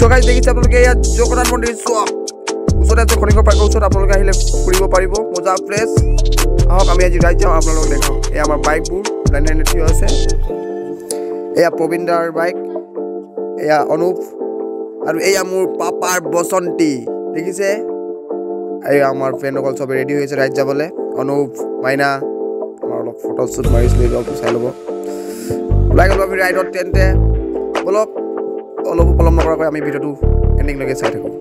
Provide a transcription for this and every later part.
so guys দেখিছে আপোনালোকে ইয়া জগন্নাথ মন্দিৰ চোৱা ওচৰতে আছে খনিকৰ পাৰ্কৰ ওচৰত আপোনালোকে আহিলে ফুৰিব পাৰিব মজা ফ্ৰেছ আহক আমি আজি ৰাইজ যাওঁ আপোনালোকক দেখাওঁ এই আমাৰ বাইকবোৰ লাইন লাইন থিয় আছে এয়া প্ৰবীণদাৰ বাইক এয়া অনুপ আৰু এয়া মোৰ পাপাৰ বসন্তী দেখিছে এই আমাৰ ফ্ৰেণ্ডসকল সবে ৰেডি হৈছে ৰাইজ যাবলৈ অনুপ মাইনা আমাৰ অলপ ফটো শ্বুট মাৰিছিলোঁ এইটো অলপ চাই ল'ব ওলাই গ'লো আমি ৰাইডত তেন্তে বলক অলপ পলম নকৰাকৈ আমি ভিডিঅ'টো এণ্ডিংলৈকে চাই থাকোঁ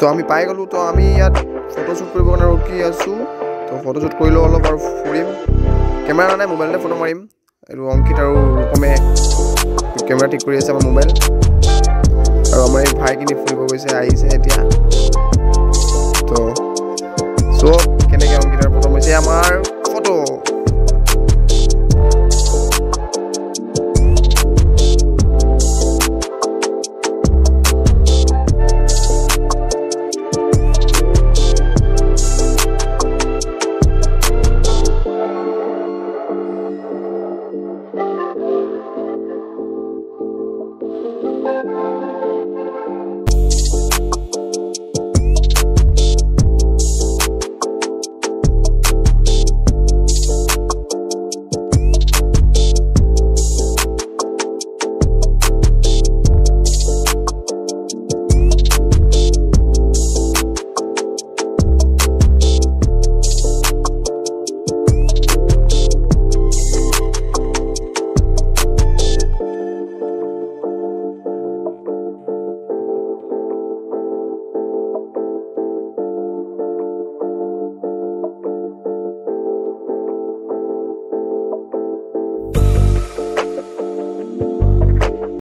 তো আমি পাই গ'লো তো আমি ইয়াত ফটোশ্বুট কৰিব কাৰণে ৰখি আছোঁ তো ফটোশ্বুট কৰিলোঁ অলপ আৰু ফুৰিম কেমেৰা নাই মোবাইলতে ফটো মাৰিম আৰু অংকিত আৰু ৰূপমে কেমেৰা ঠিক কৰি আছে আমাৰ মোবাইল আৰু আমাৰ এই ভাইখিনি ফুৰিব গৈছে আহিছে এতিয়া তো কেনেকৈ অংকিতাৰ ফটো মাৰিছে আমাৰ